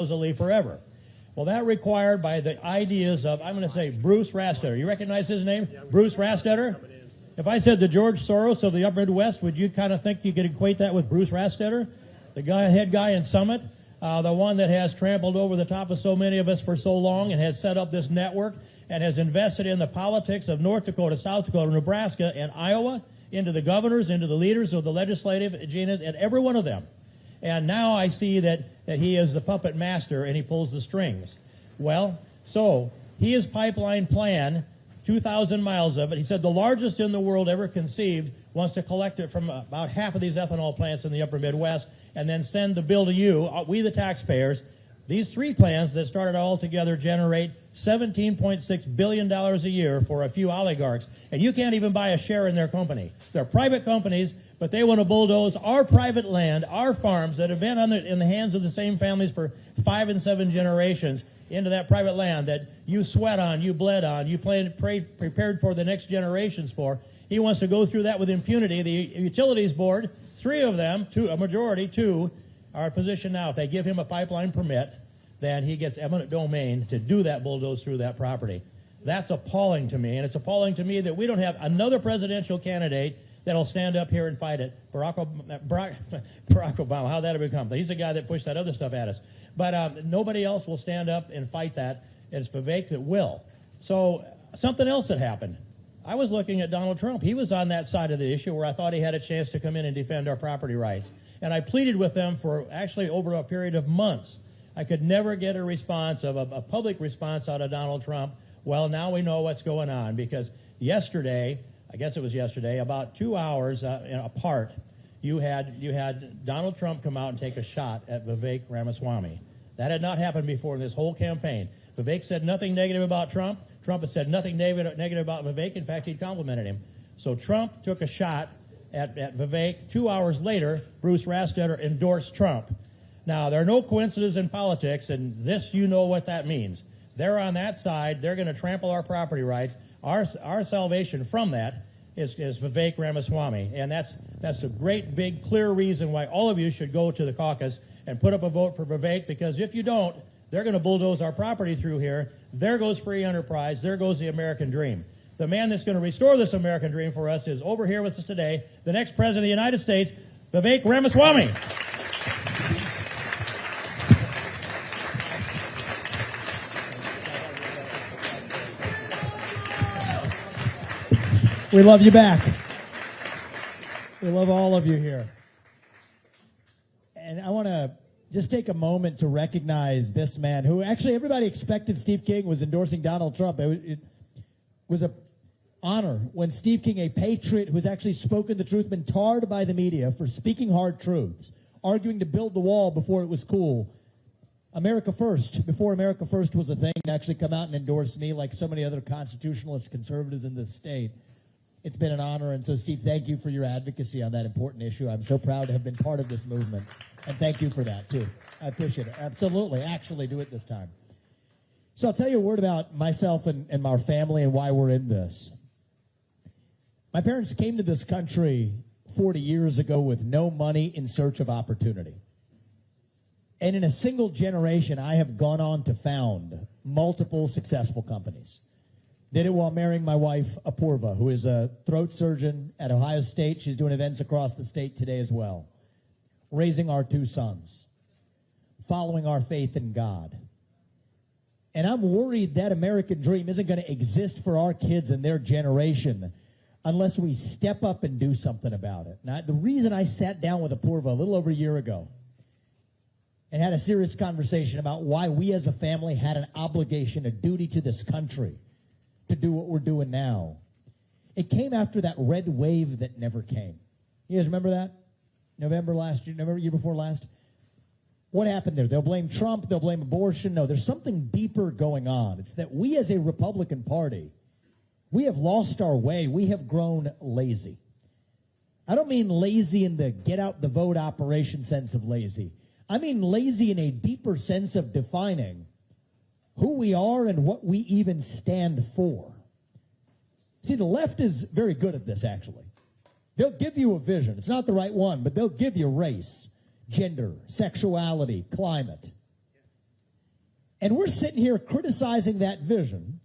supposedly forever. Well, that required by the ideas of, I'm going to say, Bruce Rastetter. You recognize his name? Bruce Rastetter? If I said the George Soros of the Upper Midwest, would you kind of think you could equate that with Bruce Rastetter? The head guy in Summit, the one that has trampled over the top of so many of us for so long and has set up this network and has invested in the politics of North Dakota, South Dakota, Nebraska, and Iowa, into the governors, into the leaders of the legislative, and every one of them. And now I see that he is the puppet master and he pulls the strings. Well, so his pipeline plan, 2,000 miles of it, he said the largest in the world ever conceived, wants to collect it from about half of these ethanol plants in the upper Midwest and then send the bill to you, we the taxpayers. These three plants that started all together generate $17.6 billion a year for a few oligarchs. And you can't even buy a share in their company. They're private companies, but they want to bulldoze our private land, our farms that have been in the hands of the same families for 5 and 7 generations into that private land that you sweat on, you bled on, you prepared for the next generations for. He wants to go through that with impunity. The Utilities Board, 3 of them, a majority, 2, are in position now. If they give him a pipeline permit, then he gets eminent domain to do that bulldoze through that property. That's appalling to me, and it's appalling to me that we don't have another presidential candidate that'll stand up here and fight it. Barack Obama, how that'll become. He's the guy that pushed that other stuff at us. But nobody else will stand up and fight that. It's Vivek that will. So something else that happened. I was looking at Donald Trump. He was on that side of the issue where I thought he had a chance to come in and defend our property rights. And I pleaded with them for actually over a period of months. I could never get a response, a public response out of Donald Trump. Well, now we know what's going on because yesterday, I guess it was yesterday, about 2 hours apart, you had Donald Trump come out and take a shot at Vivek Ramaswamy. That had not happened before in this whole campaign. Vivek said nothing negative about Trump. Trump had said nothing negative about Vivek. In fact, he'd complimented him. So Trump took a shot at Vivek. 2 hours later, Bruce Rastetter endorsed Trump. Now, there are no coincidences in politics, and this, you know what that means. They're on that side. They're going to trample our property rights. Our salvation from that is Vivek Ramaswamy, and that's a great, big, clear reason why all of you should go to the caucus and put up a vote for Vivek, because if you don't, they're going to bulldoze our property through here. There goes free enterprise. There goes the American dream. The man that's going to restore this American dream for us is over here with us today, the next president of the United States, Vivek Ramaswamy. We love you back. We love all of you here. And I want to just take a moment to recognize this man who actually everybody expected Steve King was endorsing Donald Trump. It was an honor when Steve King, a patriot who's actually spoken the truth, been tarred by the media for speaking hard truths, arguing to build the wall before it was cool. America First, before America First was a thing, to actually come out and endorse me like so many other constitutionalist conservatives in this state. It's been an honor, and so, Steve, thank you for your advocacy on that important issue. I'm so proud to have been part of this movement, and thank you for that, too. I appreciate it. Absolutely. Actually do it this time. So I'll tell you a word about myself and our family and why we're in this. My parents came to this country 40 years ago with no money in search of opportunity. And in a single generation, I have gone on to found multiple successful companies. Did it while marrying my wife, Apurva, who is a throat surgeon at Ohio State. She's doing events across the state today as well. Raising our 2 sons. Following our faith in God. And I'm worried that American dream isn't going to exist for our kids and their generation unless we step up and do something about it. Now, the reason I sat down with Apurva a little over a year ago and had a serious conversation about why we as a family had an obligation, a duty to this country, to do what we're doing now. It came after that red wave that never came. You guys remember that? November year before last? What happened there? They'll blame Trump, they'll blame abortion. No, there's something deeper going on. It's that we as a Republican Party, we have lost our way. We have grown lazy. I don't mean lazy in the get out the vote operation sense of lazy. I mean lazy in a deeper sense of defining who we are and what we even stand for. See, the left is very good at this, actually. They'll give you a vision. It's not the right one, but they'll give you race, gender, sexuality, climate. And we're sitting here criticizing that vision.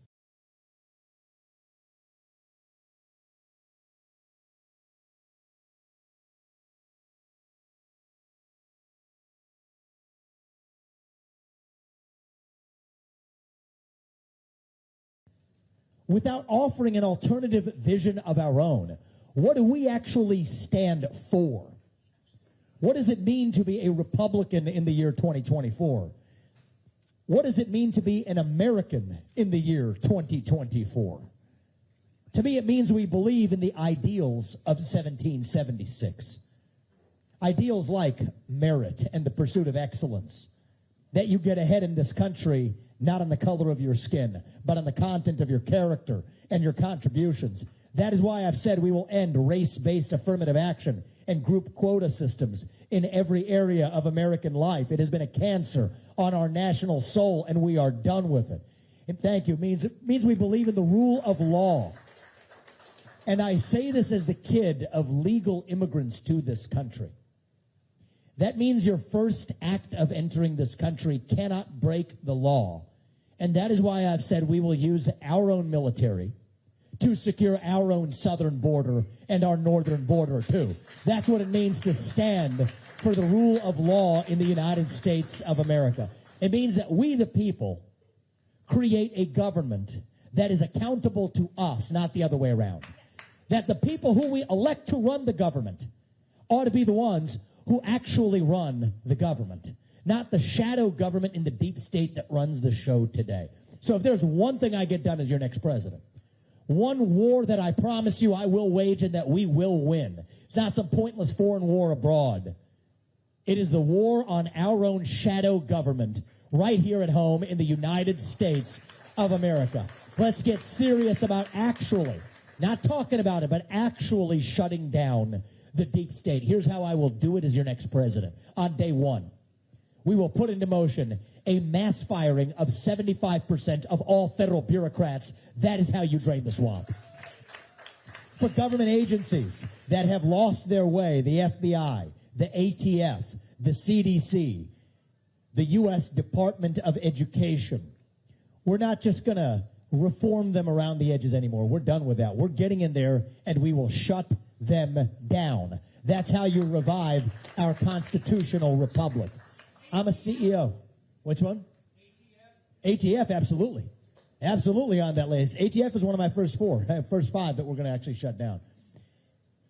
Without offering an alternative vision of our own. What do we actually stand for? What does it mean to be a Republican in the year 2024? What does it mean to be an American in the year 2024? To me, it means we believe in the ideals of 1776. Ideals like merit and the pursuit of excellence. That you get ahead in this country not on the color of your skin, but on the content of your character and your contributions. That is why I've said we will end race-based affirmative action and group quota systems in every area of American life. It has been a cancer on our national soul, and we are done with it. And thank you. It means we believe in the rule of law. And I say this as the kid of legal immigrants to this country. That means your first act of entering this country cannot break the law. And that is why I've said we will use our own military to secure our own southern border and our northern border, too. That's what it means to stand for the rule of law in the United States of America. It means that we, the people, create a government that is accountable to us, not the other way around. That the people who we elect to run the government ought to be the ones who actually run the government, not the shadow government in the deep state that runs the show today. So if there's one thing I get done as your next president, one war that I promise you I will wage and that we will win. It's not some pointless foreign war abroad. It is the war on our own shadow government right here at home in the United States of America. Let's get serious about actually, not talking about it, but actually shutting down the deep state. Here's how I will do it as your next president. On day one, we will put into motion a mass firing of 75% of all federal bureaucrats. That is how you drain the swamp. For government agencies that have lost their way, the FBI, the ATF, the CDC, the U.S. Department of Education, we're not just going to reform them around the edges anymore. We're done with that. We're getting in there, and we will shut them down. That's how you revive our constitutional republic. I'm a CEO. Which one? ATF, absolutely. Absolutely on that list. ATF is one of my first five that we're going to actually shut down.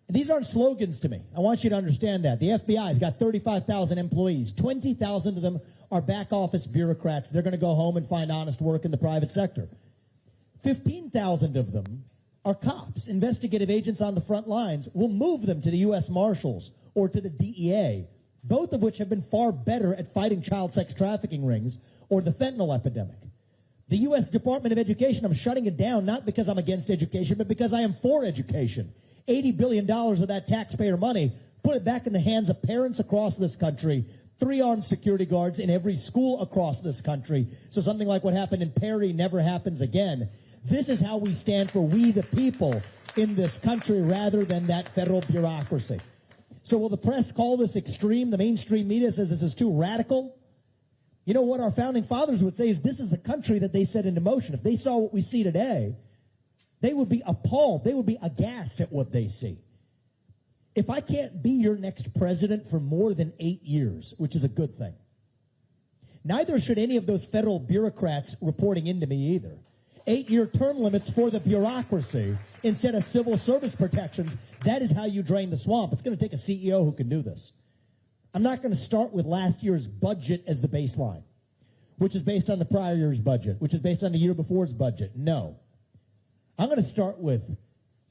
And these aren't slogans to me. I want you to understand that. The FBI has got 35,000 employees. 20,000 of them are back office bureaucrats. They're going to go home and find honest work in the private sector. 15,000 of them are cops, investigative agents on the front lines. We'll move them to the U.S. Marshals or to the DEA, both of which have been far better at fighting child sex trafficking rings or the fentanyl epidemic. The U.S. Department of Education, I'm shutting it down not because I'm against education, but because I am for education. $80 billion of that taxpayer money, put it back in the hands of parents across this country, 3 armed security guards in every school across this country, so something like what happened in Perry never happens again. This is how we stand for we the people in this country rather than that federal bureaucracy. So will the press call this extreme? The mainstream media says this is too radical. You know what our founding fathers would say is this is the country that they set into motion. If they saw what we see today, they would be appalled. They would be aghast at what they see. If I can't be your next president for more than 8 years, which is a good thing, neither should any of those federal bureaucrats reporting into me either. 8-year term limits for the bureaucracy instead of civil service protections. That is how you drain the swamp. It's going to take a CEO who can do this. I'm not going to start with last year's budget as the baseline, which is based on the prior year's budget, which is based on the year before's budget. No. I'm going to start with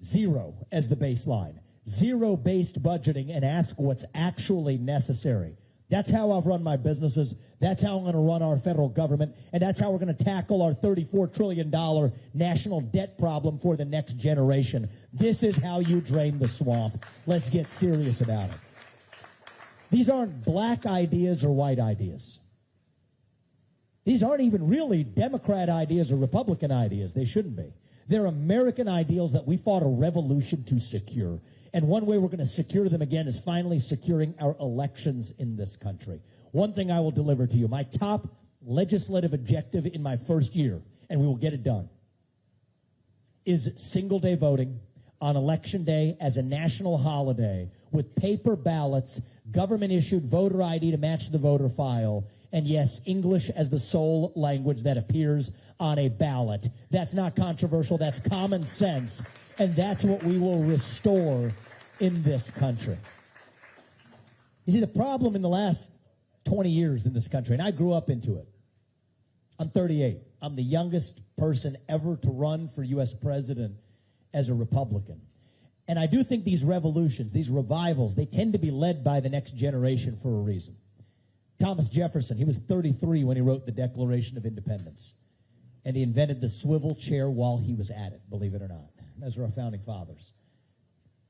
0 as the baseline, 0-based budgeting, and ask what's actually necessary. That's how I've run my businesses. That's how I'm going to run our federal government. And that's how we're going to tackle our $34 trillion national debt problem for the next generation. This is how you drain the swamp. Let's get serious about it. These aren't black ideas or white ideas. These aren't even really Democrat ideas or Republican ideas. They shouldn't be. They're American ideals that we fought a revolution to secure. And one way we're going to secure them again is finally securing our elections in this country. One thing I will deliver to you, my top legislative objective in my first year, and we will get it done, is single-day voting on Election Day as a national holiday with paper ballots, government-issued voter ID to match the voter file, and yes, English as the sole language that appears on a ballot. That's not controversial. That's common sense, and that's what we will restore in this country. You see, the problem in the last 20 years in this country, and I grew up into it. I'm 38. I'm the youngest person ever to run for U.S. president as a Republican. And I do think these revolutions, these revivals, they tend to be led by the next generation for a reason. Thomas Jefferson, he was 33 when he wrote the Declaration of Independence. And he invented the swivel chair while he was at it, believe it or not. Those are our founding fathers.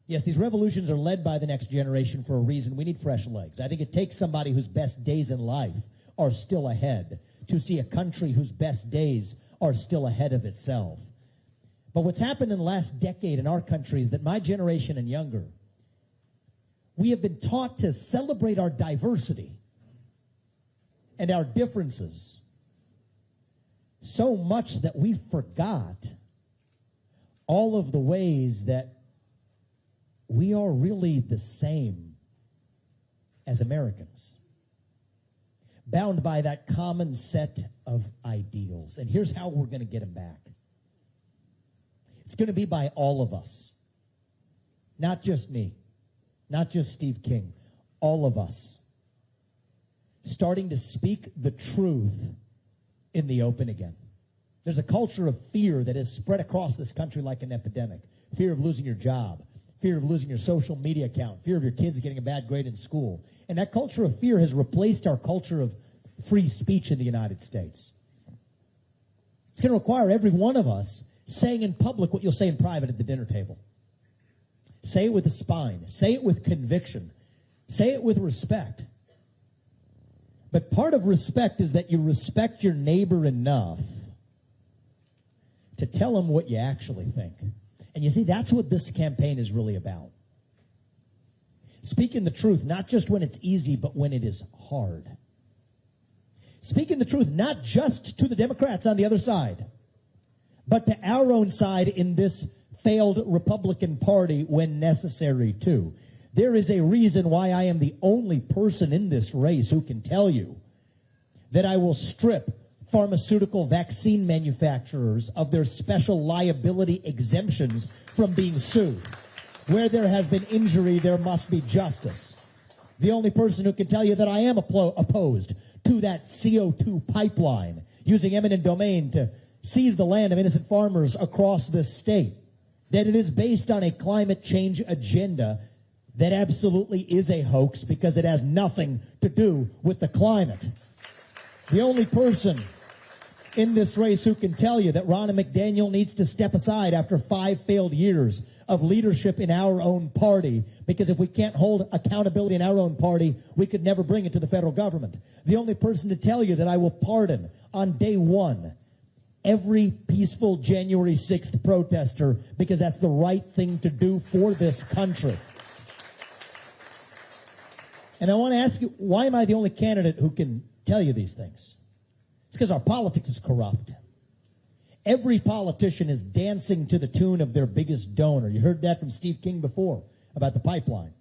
Yes, these revolutions are led by the next generation for a reason. We need fresh legs. I think it takes somebody whose best days in life are still ahead to see a country whose best days are still ahead of itself. But what's happened in the last decade in our country is that my generation and younger, we have been taught to celebrate our diversity and our differences so much that we forgot all of the ways that we are really the same as Americans, bound by that common set of ideals. And here's how we're going to get them back. It's going to be by all of us, not just me, not just Steve King, all of us, starting to speak the truth in the open again. There's a culture of fear that has spread across this country like an epidemic. Fear of losing your job, fear of losing your social media account, fear of your kids getting a bad grade in school. And that culture of fear has replaced our culture of free speech in the United States. It's going to require every one of us saying in public what you'll say in private at the dinner table. Say it with a spine. Say it with conviction. Say it with respect. But part of respect is that you respect your neighbor enough to tell him what you actually think. And you see, that's what this campaign is really about. Speaking the truth, not just when it's easy, but when it is hard. Speaking the truth, not just to the Democrats on the other side, but to our own side in this failed Republican Party when necessary too. There is a reason why I am the only person in this race who can tell you that I will strip pharmaceutical vaccine manufacturers of their special liability exemptions from being sued. Where there has been injury, there must be justice. The only person who can tell you that I am opposed to that CO2 pipeline using eminent domain to seize the land of innocent farmers across this state, that it is based on a climate change agenda that absolutely is a hoax because it has nothing to do with the climate. The only person in this race who can tell you that Ronna McDaniel needs to step aside after 5 failed years of leadership in our own party, because if we can't hold accountability in our own party, we could never bring it to the federal government. The only person to tell you that I will pardon on day one every peaceful January 6th protester, because that's the right thing to do for this country. And I want to ask you, why am I the only candidate who can tell you these things? It's because our politics is corrupt. Every politician is dancing to the tune of their biggest donor. You heard that from Steve King before about the pipeline.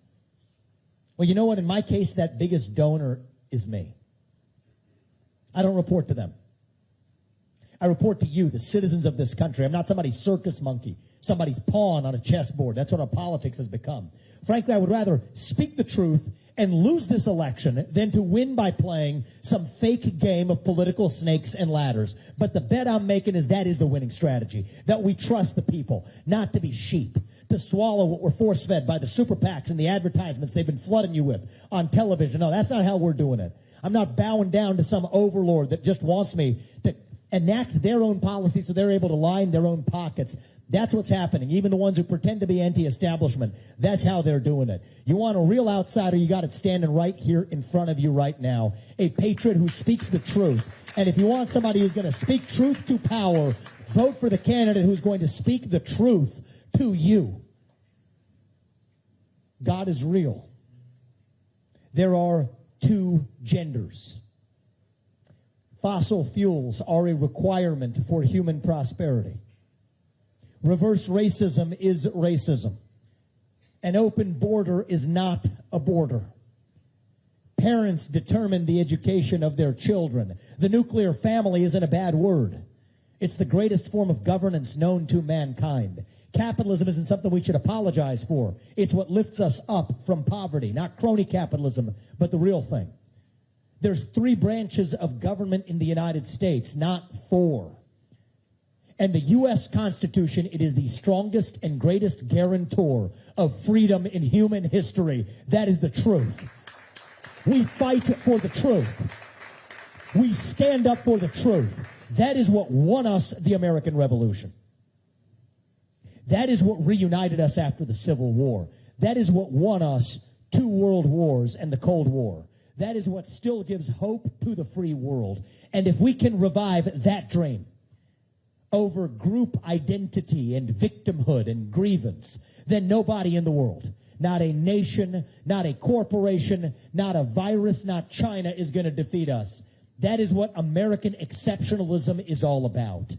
Well, you know what? In my case, that biggest donor is me. I don't report to them. I report to you, the citizens of this country. I'm not somebody's circus monkey, somebody's pawn on a chessboard. That's what our politics has become. Frankly, I would rather speak the truth and lose this election than to win by playing some fake game of political snakes and ladders. But the bet I'm making is that is the winning strategy, that we trust the people, not to be sheep, to swallow what we're force-fed by the super PACs and the advertisements they've been flooding you with on television. No, that's not how we're doing it. I'm not bowing down to some overlord that just wants me to enact their own policy so they're able to line their own pockets. That's what's happening. Even the ones who pretend to be anti-establishment, that's how they're doing it. You want a real outsider, you got it standing right here in front of you right now. A patriot who speaks the truth. And if you want somebody who's going to speak truth to power, vote for the candidate who's going to speak the truth to you. God is real. There are 2 genders. Fossil fuels are a requirement for human prosperity. Reverse racism is racism. An open border is not a border. Parents determine the education of their children. The nuclear family isn't a bad word. It's the greatest form of governance known to mankind. Capitalism isn't something we should apologize for. It's what lifts us up from poverty, not crony capitalism, but the real thing. There's 3 branches of government in the United States, not 4. And the U.S. Constitution, it is the strongest and greatest guarantor of freedom in human history. That is the truth. We fight for the truth. We stand up for the truth. That is what won us the American Revolution. That is what reunited us after the Civil War. That is what won us 2 world wars and the Cold War. That is what still gives hope to the free world. And if we can revive that dream over group identity and victimhood and grievance, then nobody in the world, not a nation, not a corporation, not a virus, not China, is going to defeat us. That is what American exceptionalism is all about.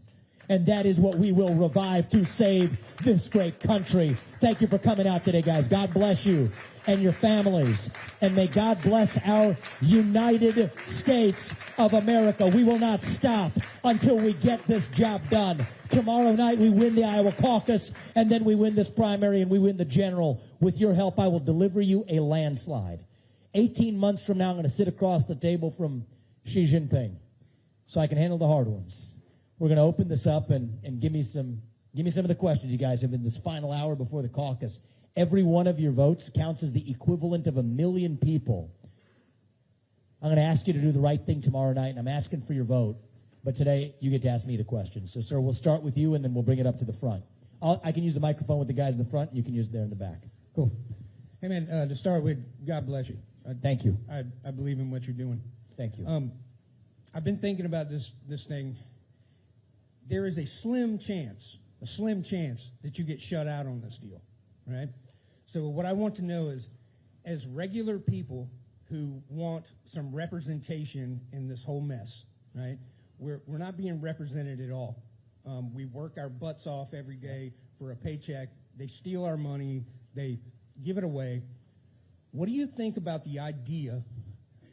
And that is what we will revive to save this great country. Thank you for coming out today, guys. God bless you and your families. And may God bless our United States of America. We will not stop until we get this job done. Tomorrow night we win the Iowa caucus, and then we win this primary, and we win the general. With your help, I will deliver you a landslide. 18 months from now, I'm going to sit across the table from Xi Jinping so I can handle the hard ones. We're going to open this up and give me some of the questions you guys have in this final hour before the caucus. Every one of your votes counts as the equivalent of 1 million people. I'm going to ask you to do the right thing tomorrow night, and I'm asking for your vote. But today, you get to ask me the questions. So, sir, we'll start with you, and then we'll bring it up to the front. I can use the microphone with the guys in the front. You can use it there in the back. Cool. Hey, man, to start with, God bless you. Thank you. I believe in what you're doing. Thank you. I've been thinking about this thing. There is a slim chance that you get shut out on this deal, right? So what I want to know is, as regular people who want some representation in this whole mess, right? We're not being represented at all. We work our butts off every day for a paycheck. They steal our money. They give it away. What do you think about the idea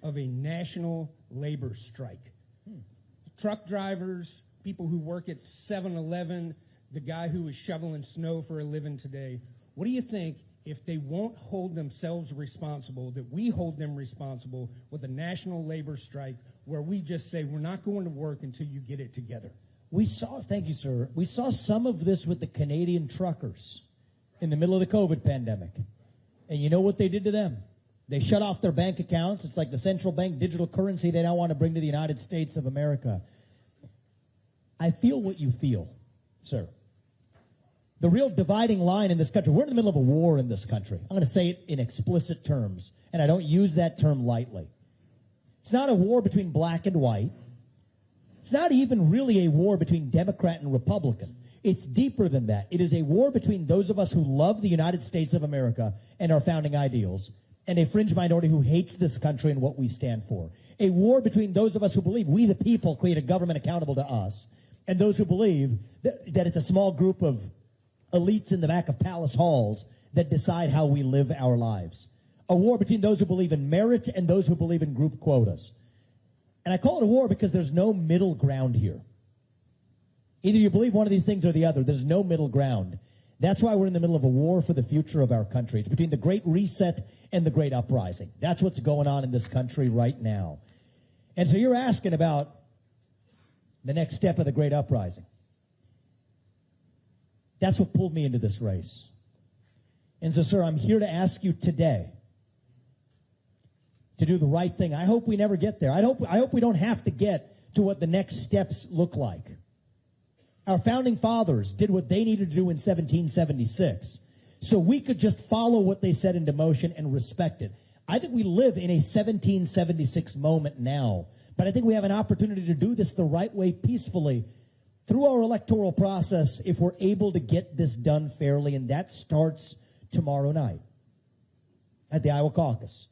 of a national labor strike? Truck drivers, people who work at 7-Eleven, the guy who is shoveling snow for a living today. What do you think if they won't hold themselves responsible, that we hold them responsible with a national labor strike where we just say we're not going to work until you get it together? Thank you, sir. We saw some of this with the Canadian truckers in the middle of the COVID pandemic. And you know what they did to them? They shut off their bank accounts. It's like the central bank digital currency they now want to bring to the United States of America. I feel what you feel, sir. The real dividing line in this country, we're in the middle of a war in this country. I'm going to say it in explicit terms, and I don't use that term lightly. It's not a war between black and white. It's not even really a war between Democrat and Republican. It's deeper than that. It is a war between those of us who love the United States of America and our founding ideals, and a fringe minority who hates this country and what we stand for. A war between those of us who believe we, the people, create a government accountable to us, and those who believe that it's a small group of elites in the back of palace halls that decide how we live our lives. A war between those who believe in merit and those who believe in group quotas. And I call it a war because there's no middle ground here. Either you believe one of these things or the other. There's no middle ground. That's why we're in the middle of a war for the future of our country. It's between the Great Reset and the Great Uprising. That's what's going on in this country right now. And so you're asking about the next step of the Great Uprising. That's what pulled me into this race. And so, sir, I'm here to ask you today to do the right thing. I hope we never get there. I hope we don't have to get to what the next steps look like. Our founding fathers did what they needed to do in 1776, so we could just follow what they set into motion and respect it. I think we live in a 1776 moment now, but I think we have an opportunity to do this the right way, peacefully, through our electoral process, if we're able to get this done fairly, and that starts tomorrow night at the Iowa caucus.